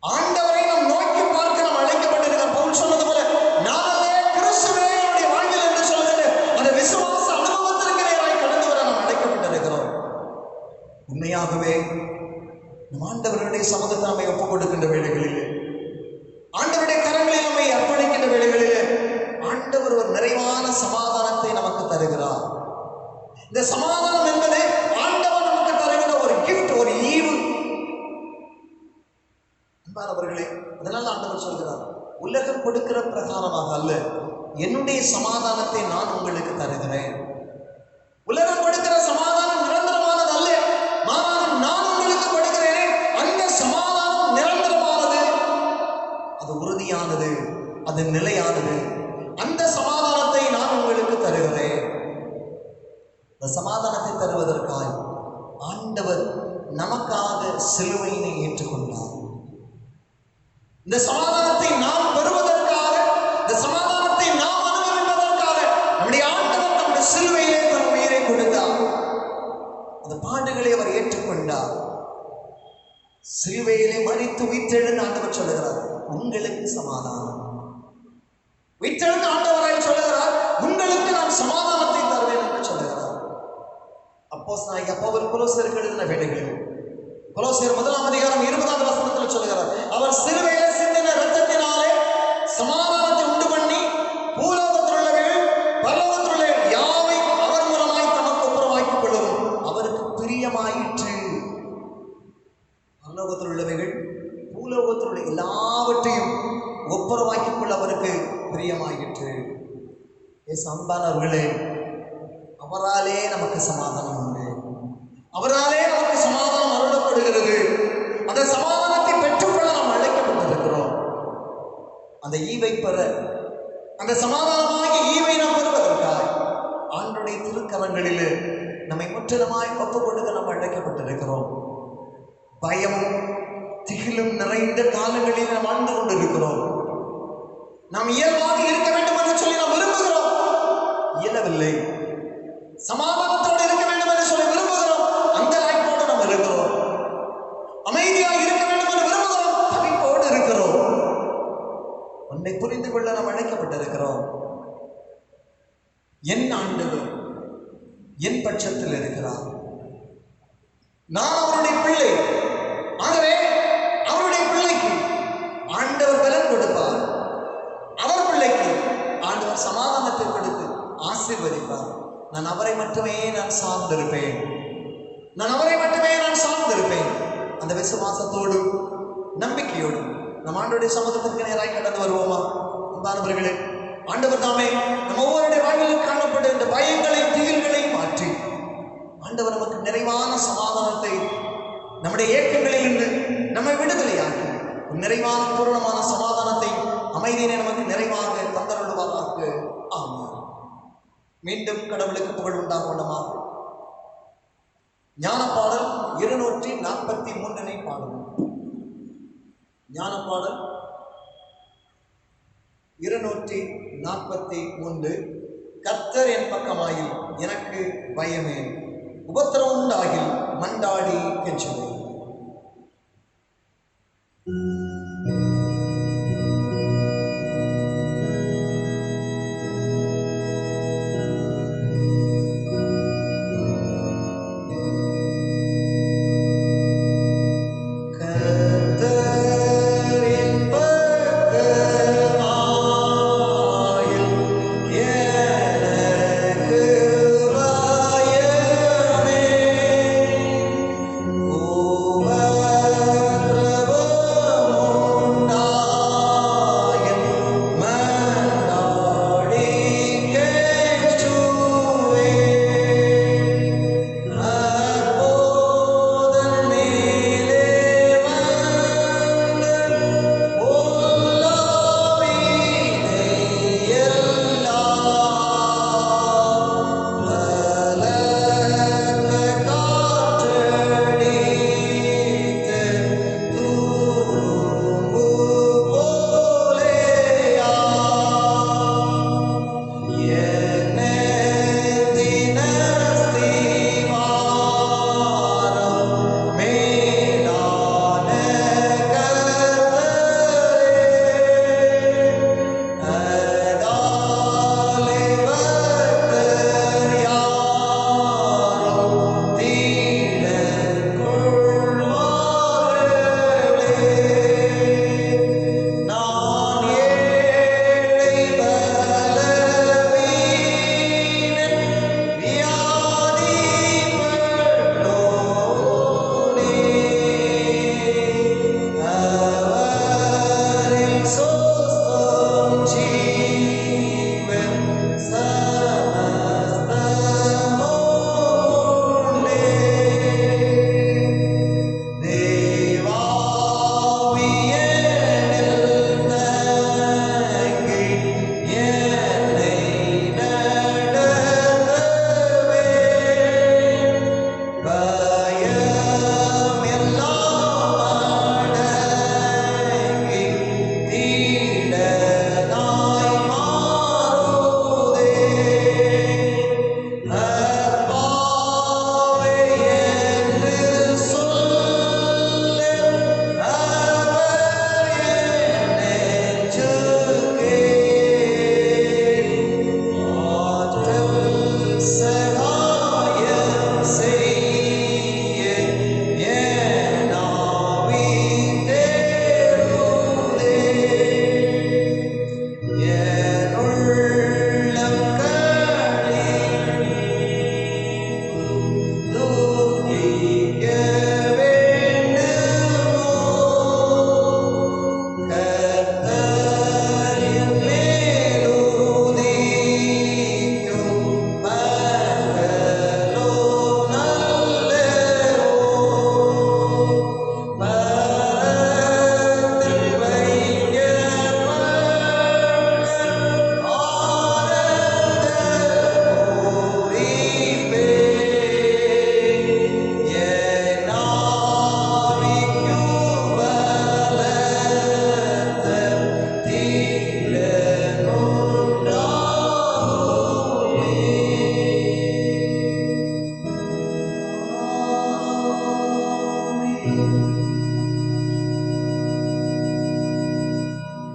A: ஆண்டவரை நாம் நோக்கி பார்க்க நாம் அழைக்கப்பட்டிருக்கிறோம். பவுல் சொன்னது போல, நானே கிறிஸ்துவே என்னுடைய வாழ்வில் என்று சொல்லுகிற அந்த விசுவாச அனுபவத்திற்கு நேராய் கடந்து வர நாம் அழைக்கப்பட்டிருக்கிறோம். உண்மையாகவே நம் ஆண்டவருடைய சமூகத்தை நம்மை ஒப்புக் கொடுக்கின்ற வேளைகளிலே, ஆண்டவருடைய கரங்களில் நம்மை அர்ப்பணிக்கின்ற வேளைகளிலே ஆண்டவர் ஒரு நிறைவான சமாதானத்தை நமக்கு தருகிறார். இந்த சமாதானம் என்பது ஆண்டவர் நமக்கு தருகிற ஒரு கிஃப்ட், ஒரு ஈவு. அன்பானவர்களே, அதனால ஆண்டவர் சொல்கிறார், உலகம் கொடுக்கிற பிரகாரமாக அல்ல, என்னுடைய சமாதானத்தை நான் உங்களுக்கு தருகிறேன். உலகம் கொடுக்கிற சமாதானம் நிரந்தரமானது அல்ல, மாறாக நான் உங்களுக்கு கொடுக்கிறேன். அந்த சமாதானம் நிரந்தரமானது, அது உறுதியானது, அது நிலையானது. அந்த சமாதானத்தை நான் உங்களுக்கு தருகிறேன். இந்த சமாதானத்தை தருவதற்காக ஆண்டவர் நமக்காக சிலுவையினை ஏற்றுக்கொண்டார். இந்த சமாதானத்தை நாம் பெறுவதற்காக, இந்த சமாதானத்தை நாம் அனுபவிப்பதற்காக நம்முடைய ஆண்டவர் நம்முடைய சிலுவையிலே தன் உயிரை கொடுத்தார். அந்த பாடுகளை அவர் ஏற்றுக்கொண்டார். சிலுவையிலே மரித்து உயிர்த்தெழுந்து ஆண்டவர் சொல்லுகிறார், உங்களுக்கு சமாதானம். உயிர்த்தெழுந்து ஆண்டவராய் சொல்லுகிறார், உங்களுக்கு நான் சமாதானத்தை தருவேன் என்று சொல்லுகிறார். அப்போஸ்தலனாகிய பவுல் கொலோசியருக்கு எழுதின வேளைகளில் கொலோசியர் 1:20 சொல்லுகிறார், அவர் சிலுவையிலே சிந்தின இரத்தத்தினாலே சமாதானத்தை உண்டு பண்ணி பூலோகத்தில் உள்ளவைகள் பரலோகத்தில் உள்ள யாவை அவர் மூலமாய் தமக்கு ஒப்புரவாக்கிக் கொள்ளவும் அவருக்கு பிரியமாயிற்று. பரலோகத்தில் உள்ளவைகள் பூலோகத்தில் உள்ள எல்லாவற்றையும் ஒப்புரவாக்கிக் கொள்ள அவருக்கு பிரியமாயிற்று. அன்பானவர்களே, அவராலே நமக்கு சமாதானம் உண்டு, அவராலே நமக்கு சமாதானம் அருளப்படுகிறது. அந்த சமாதானத்தை பெற்றுக்கொள்ள நாம் அழைக்கப்பட்டிருக்கிறோம். அந்த ஈவை பெற, அந்த சமாதானமாகிய ஈவை நாம் பெறுவதற்காக ஆண்டவருடைய திருக்கரங்களிலே நம்மை முற்றிலுமாய் ஒப்புக் கொடுக்க நாம் அழைக்கப்பட்டிருக்கிறோம். பயமும் திகிலும் நிறைந்த காலங்களில் நாம் வாழ்ந்து கொண்டிருக்கிறோம். நாம் இயல்பாக இருக்க வேண்டும் என்று சொல்லி நாம் விரும்புகிறோம், இயலவில்லை. சமாதானத்தோடு இருக்க வேண்டும் என்று சொல்லி விரும்புகிறோம், அந்த வாய்ப்போடு நாம் இருக்கிறோம். அமைதியாக இருக்க வேண்டும் என்று விரும்புகிறோம், தவிப்போடு இருக்கிறோம். உன்னை புரிந்து கொள்ள நாம் அழைக்கப்பட்டிருக்கிறோம். என் ஆண்டவர் என் பட்சத்தில் இருக்கிறார். நான் அவருடைய பிள்ளை. ஆகவே அவருடைய பிள்ளைக்கு ஆண்டவர் பலன் கொடுப்பார். அவர் பிள்ளைக்கு ஆண்டவர் சமாதானத்தை கொடுத்து ஆசீர்வதிப்பார். நான் அவரை மட்டுமே சார்ந்திருப்பேன். நான் அவரை மட்டுமே சார்ந்திருப்பேன். அந்த விசுவாசத்தோடும் நம்பிக்கையோடும் நம் ஆண்டவருடைய சமூகத்திற்கு நேராக கடந்து வருவோமா? அன்பானவர்களே, ஆண்டவர் தாமே நம் ஒவ்வொருடைய வாழ்வில் காணப்பட்ட இந்த பயங்களை திகில்களை மாற்றி ஆண்டவர் நமக்கு நிறைவான சமாதானத்தை, நம்முடைய ஏக்கங்களில் இருந்து நம்மை விடுதலையாக்கி நிறைவான பூரணமான சமாதானத்தை, அமைதியினை நமக்கு நிறைவாக தந்தருள்வாராக. ஆமென். மீண்டும் கடவுளுக்கு புகழ் உண்டாகணுமா? ஞானப்பாடல் 243 பாடணும். ஞானப்பாடல் 243. கர்த்தர் என் பக்கமாயில் எனக்கு பயமே, உபத்திரம் உண்டாகில் மண்டாடி கெஞ்சுவேன்.
C: Oh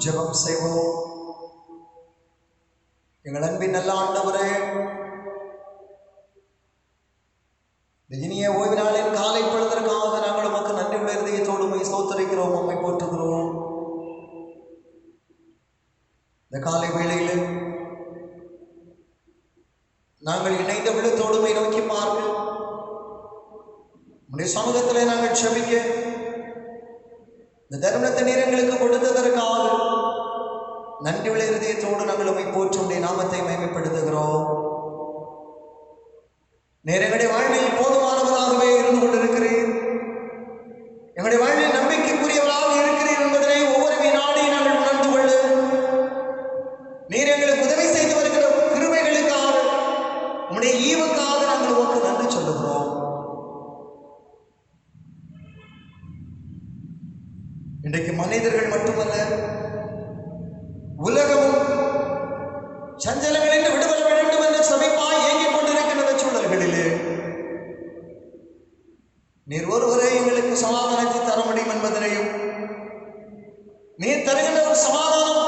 A: ஜெபம் செய்வோம். எங்கள் அன்பின் நல்ல ஆண்டவரே, இனிய ஓய்வு நாளின் காலை பொழுதற்காக நாங்கள் உமக்கு நன்றி உள்ள இதயத்தோடு உம்மை ஸ்தோத்திரிக்கிறோம், உம்மை போற்றுகிறோம். இந்த காலை வேளையில் நாங்கள் இணைந்த உள்ளத்தோடு உம்மை நோக்கி பார்க்க, உம்முடைய சமூகத்திலே நாங்கள் செபிக்க, இந்த தருணத்தை நீர் எங்களுக்கு கொடுத்ததற்காக நன்றி உள்ள இதயத்தோடு நாங்கள் உம்மை போற்றி உம்முடைய நாமத்தை மகிமைப்படுத்துகிறோம். நீர் எங்களுடைய வாழ்வில் போதுமானவராகவே இருந்து கொண்டிருக்கிறீர், எங்களுடைய வாழ்வில் நம்பிக்கைக்குரியவராக இருக்கிறீர் என்பதனை ஒவ்வொரு வினாடியும் நாங்கள் உணர்ந்து கொள்ள, நீர் எங்களுக்கு உதவி செய்து வருகிற கிருபைகளுக்காக, உம்முடைய ஈவுக்காக நாங்கள் உமக்கு நன்றி சொல்லுகிறோம். இன்றைக்கு மனிதர்கள் மட்டுமல்ல, உலகமும் சஞ்சலங்களில் விடுதலை வேண்டும் என்ற சபிப்பாய் இயங்கிக் கொண்டிருக்கின்ற சூழல்களிலே நீர் ஒருவரே எங்களுக்கு சமாதானத்தை தர முடியும் என்பதனையும், நீர் தருகின்ற ஒரு சமாதானம்,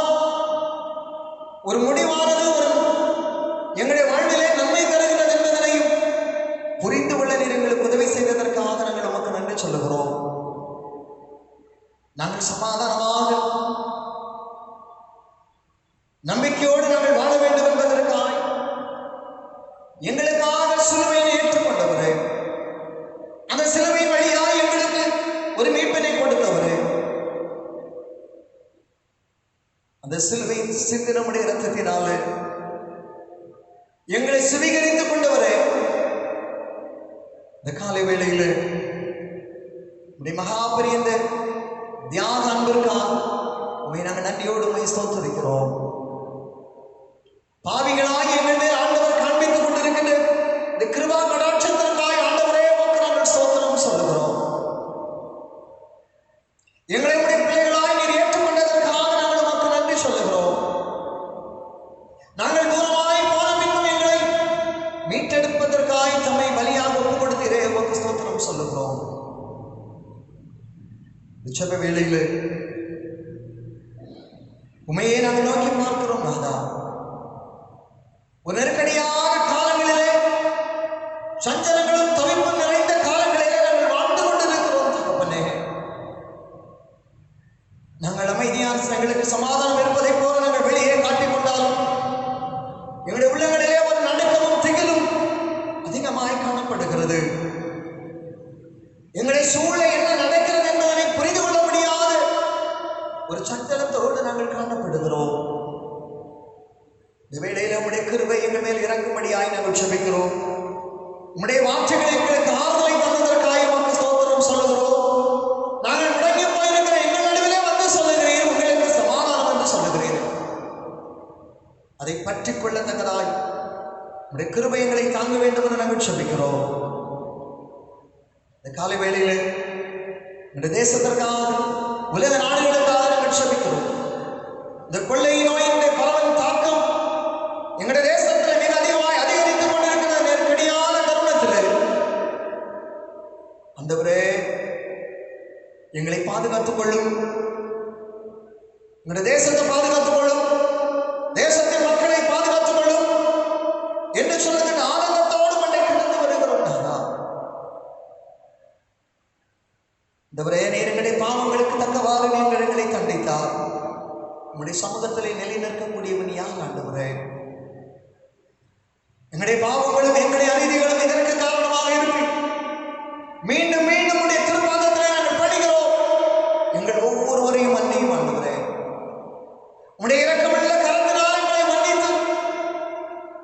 A: ஒரு முடிவானது ஒரு எங்களுடைய வாழ்விலே நன்மை தருகிறது என்பதனையும் புரிந்து கொள்ள நீர் எங்களுக்கு உதவி செய்ததற்காக நாங்கள் உமக்கு நன்றி சொல்லுகிறோம். நாங்கள் சமாதானமாக நம்பிக்கையோடு நாங்கள் வாழ வேண்டும் என்பதற்காக எங்களுக்காக சிலுவையை ஏற்றுக்கொண்டவரே, அந்த சிலுவை வழியாக எங்களுக்கு ஒரு மீட்பினை கொடுத்தவரே, அந்த சிலுவை சிந்தி நம்முடைய இரத்தத்தினாலே எங்களை சுவீகரித்துக் கொண்டவரே, இந்த காலை வேளையில் மகாபரியந்த தியாக அன்பிற்காக உண்மை நாங்கள் நன்றியோடு உண்மை ஸ்தோத்திரிக்கிறோம். பாவிகளாகி எங்கள் மேல் ஆண்டவர் காண்பித்துக் கொண்டிருக்கின்ற இந்த கிருபா கடாட்சத்திற்காக ஆண்டவரே உமக்கு நாங்கள் ஸ்தோத்திரம் சொல்லுகிறோம். எங்களை உடைய பிள்ளைகளாய் நீர் ஏற்றுக்கொண்டதற்காக நாங்கள் உமக்கு நன்றி சொல்லுகிறோம். நாங்கள் தூரமாய் போன பின்னும் எங்களை மீட்டெடுப்பதற்காக தம்மை பலியாக ஒப்புக் கொடுத்தீரே, உமக்கு ஸ்தோத்திரம் சொல்லுகிறோம். உச்சப வேளையில் உமையே நாங்கள் நோக்கி பார்க்கிறோம். நாதா, ஒரு நெருக்கடியான காலங்களிலே, சஞ்சலங்களும் தவிப்பும் நிறைந்த காலங்களிலே நாங்கள் வாழ்ந்து கொண்டிருக்கிறோம். தகப்பனே, நாங்கள் அமைதியான எங்களுக்கு சமாதானம் இருப்பதை போல நாங்கள் வெளியே காட்டிக்கொண்டாலும் எங்களுடைய உள்ளங்களிலே ஒரு நடுக்கமும் திகிலும் அதிகமாய் காணப்படுகிறது. எங்களுடைய சூழலை என்ன நடக்கிறது என்பதனை புரிந்து கொள்ள முடியாத ஒரு சஞ்சலத்தோடு நாங்கள் காணப்படுகிறோம். இந்த வேளையில் உம்முடைய கிருபை எங்கள் மேல் இறங்கும்படியாய் நாங்கள் செபிக்கிறோம். உம்முடைய வார்த்தைகளை எங்களுக்கு ஆறுதலை தந்ததற்காக உமக்கு ஸ்தோத்திரம் சொல்லுகிறோம். நாங்கள் முடங்கி போயிருக்கிற எங்கள் நடுவிலே வந்து சொல்லுகிறீர், உங்களுக்கு சமாதானம் என்று சொல்லுகிறீர். அதை பற்றி கொள்ளத்தக்கதாய் உம்முடைய கிருபை எங்களை தாங்க வேண்டும் என்று நாங்கள் செபிக்கிறோம். இந்த காலை வேளையில் இந்த தேசத்திற்காக, உலக நாடுகளுக்காக நாங்கள் செபிக்கிறோம். இந்த கொள்ளை நோயினுடைய பரவல் தாக்கம் எங்களுடைய தேசத்தில் மிக அதிகமாய் அதிகரித்துக் கொண்டிருக்கிற நெருக்கடியான தருணத்தில் ஆண்டவரே எங்களை பாதுகாத்துக் கொள்ளும், எங்களுடைய தேசத்தை பாதுகாத்துக் கொள்ளும், தேசத்தின் மக்களை பாதுகாத்துக் கொள்ளும் என்று சொல்லுகின்ற ஆனந்தத்தோடு கொண்டே கிடந்து வருகிறோம். ஆண்டவரே, நீர் எங்களுடைய பாவங்களுக்கு தக்கவாறு நீங்கள் எங்களை தண்டித்தார். உங்களுடைய சமூகத்திலே நிலை நிற்கக்கூடியவன் யார் ஆண்டவரே? எங்களுடைய பாவங்களும் எங்களுடைய அநீதிகளும் இதற்கு காரணமாக இருக்கு. மீண்டும் மீண்டும் உடைய திருப்பாதத்திலே நாங்கள் படுகிறோம். எங்கள் ஒவ்வொருவரையும் மன்னியும் ஆண்டவரே. உடைய இரக்கமுள்ள கரத்தினால் எங்களை மன்னித்து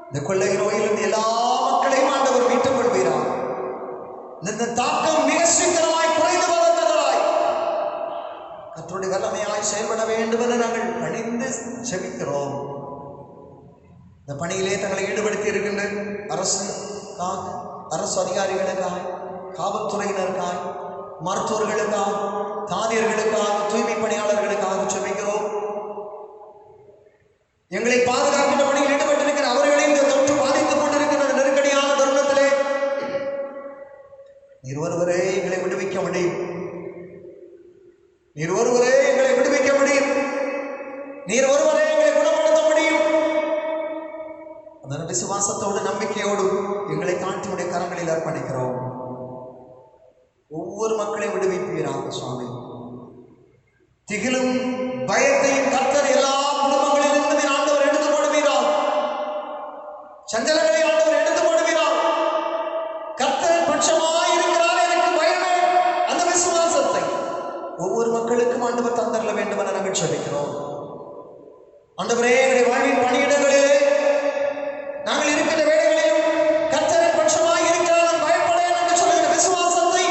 A: இந்த கொள்ளை நோயிலிருந்து எல்லா மக்களையும் ஆண்டவர் மீட்டுக் கொள்வீரார். இந்த தாக்கம் மிக சீக்கிரமாய் குறைந்து வரத்தக்கதாய் கர்த்தருடைய வல்லமையாய் செயல்பட வேண்டும் என்று நாங்கள் பணிந்து செபிக்கிறோம். இந்த பணியிலே தங்களை ஈடுபடுத்தி இருக்கின்ற அரசுக்காக, அரசு அதிகாரிகளுக்காக, காவல்துறையினருக்காக, மருத்துவர்களுக்காக, தாதியர்களுக்காக, தூய்மை பணியாளர்களுக்காக செபிக்கிறோம். எங்களை பாதுகாக்கின்ற பணியில் ஈடுபட்டிருக்கிற அவர்களையும் இந்த தொற்று பாதித்துக் கொண்டிருக்கின்ற நெருக்கடியான தருணத்திலே நீர் ஒருவரே எங்களை விடுவிக்க முடியும். நீர் ஒருவரே எங்களை விடுவிக்க முடியும். விசுவாசத்தோடு நம்பிக்கையோடு எங்களை தாழ்த்தி உடைய கரங்களில் அர்ப்பணிக்கிறோம். ஒவ்வொரு மக்களையும் விடுவிப்பீராக சுவாமி. திகிலும் பயத்தையும் கர்த்தர் எல்லா குடும்பங்களிலிருந்து ஆண்டவர் எடுத்து போடுவீரார். சஞ்சலங்களை ஆண்டவர் எடுத்து போடுவீரார். கர்த்தர் பட்சமாய் இருக்கிறார், எனக்கு பயமே. அந்த விசுவாசத்தை ஒவ்வொரு மக்களுக்கும் ஆண்டவர் தந்தரல வேண்டும் என நாங்கள் ஜெபிக்கிறோம். ஆண்டவரே, எங்களுடைய வாழ்வின் பணியிடங்களிலே நாங்கள் இருக்கிற வேளைகளிலும் கர்த்தரின் பட்சமாய் இருக்கிறார், பயப்படேன் என்று சொல்லுகிற விசுவாசத்தை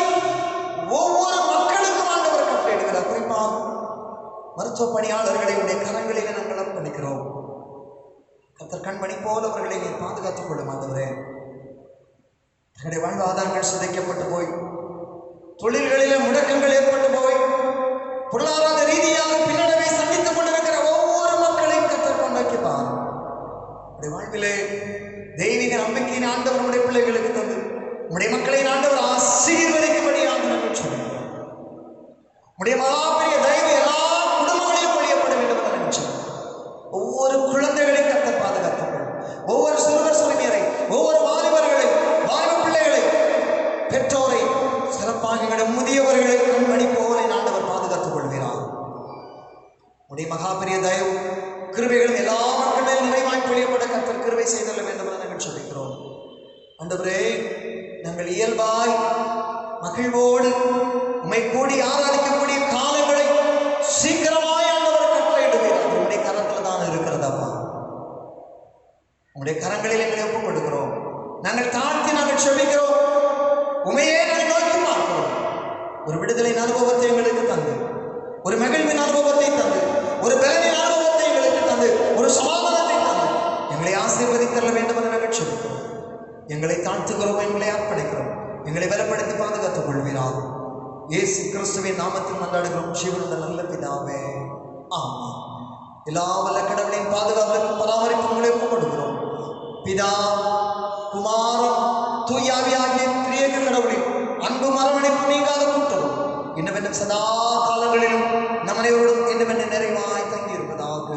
A: ஒவ்வொரு மக்களுக்கும் ஆண்டவர் கட்டளையிடுகிறார். குறிப்பாக மருத்துவ பணியாளர்களை உடைய கரங்களிலே நாங்கள் அர்ப்பணிக்கிறோம். கர்த்தர் கண்மணி போல அவர்களை நீர் பாதுகாத்துக் கொள்ளும் ஆண்டவரே. எங்களுடைய வாழ்வாதாரங்கள் சிதைக்கப்பட்டு போய், தொழில்களிலே முடக்கங்கள் ஏற்பட்டு போய், பொருளாதார ரீதியாக பின்னடைவை சந்தித்துக் கொண்டிருக்கிற ஒவ்வொரு மக்களையும் கர்த்தர் கொண்டாக்கிப்பார். வாழ்விலே தெய்வீக நம்பிக்கையின் ஆண்டவர் நம்முடைய பிள்ளைகளுக்கு தந்து நம்முடைய மக்களை ஆண்டவர் ஆசீர்வதிக்கும்படியாக நாங்கள் சொல்லுகிறோம். நம்முடைய மகாபெரிய தயவு எல்லா குடும்பங்களையும் வழியப்பட வேண்டும் என்று நாங்கள் சொல்லுகிறோம். ஒவ்வொரு குழந்தைகளையும் கர்த்தர் பாதுகாத்துக் கொள்ளும். ஒவ்வொரு சிறுவர் சிறுமியரை, ஒவ்வொரு வாலிபர்களை, வாலிப பிள்ளைகளை, பெற்றோரை, சிறப்பாக எங்களுடைய முதியவர்களை கண்மணி போல ஆண்டவர் பாதுகாத்துக் கொள்கிறார். உடைய மகாபெரிய தயவு கிருபைகளும் எல்லா மக்கள் மேல் நிறைவாய் பொழியப்பட கர்த்தர் கிருபை செய்தல்ல வேண்டும் என நாங்கள் சொல்லிக்கிறோம். ஆண்டவரே, நாங்கள் இயல்பாய் மகிழ்வோடு உம்மை கூடி ஆராதிக்கக்கூடிய காலங்களை சீக்கிரமாய் ஆண்டவர் கட்டளையிடுவீர். உங்களுடைய கரத்தில் தான் இருக்கிறதாப்பா. உங்களுடைய கரங்களில் எங்களை ஒப்புக் கொடுக்கிறோம். நாங்கள் தாழ்த்தி நாங்கள் சொல்லிக்கிறோம். உமையே நாங்கள் நோக்கி பார்க்கிறோம். ஒரு விடுதலின் அனுபவத்தை எங்களுக்கு தந்து, ஒரு மகிழ்வின் அனுபவத்தை தந்து, ஒரு பலனின் அனுபவத்தை எங்களுக்கு தந்து, ஒரு சமாதானத்தை தந்து எங்களை ஆசீர்வதித்தள்ள வேண்டும் என நாங்கள் சொல்லிக்கிறோம். எங்களை தாழ்த்துகிறோம், எங்களை அர்ப்பணிக்கிறோம். எங்களை பலப்படுத்தி பாதுகாத்துக் கொள்வீராக. இயேசு கிறிஸ்துவின் நாமத்தில் மன்றாடுகிறோம் ஜீவனுள்ள நல்ல பிதாவே, ஆமென். எல்லா வல்ல கடவுளின் பாதுகாவலுக்கும் பராமரிப்பு உங்களை ஒப்புக் கொடுக்கிறோம். பிதா, குமாரன், தூய ஆவியாகிய திரியேக கடவுளின் அன்பு அரவணைப்பு நீங்காத கூட்டமும் இன்னும் சதா காலங்களிலும் நம் அனைவரோடும் இன்னும் நிறைவாய் தங்கியிருப்பதாக.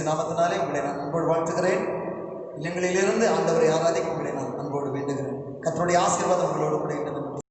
A: நாமத்தினாலே உங்களை நான் அன்போடு வாழ்த்துகிறேன். இல்லங்களிலிருந்து ஆண்டவரை ஆராதிக்க உங்களை நான் அன்போடு வேண்டுகிறேன். கர்த்தருடைய ஆசீர்வாதம் உங்களோடு கூட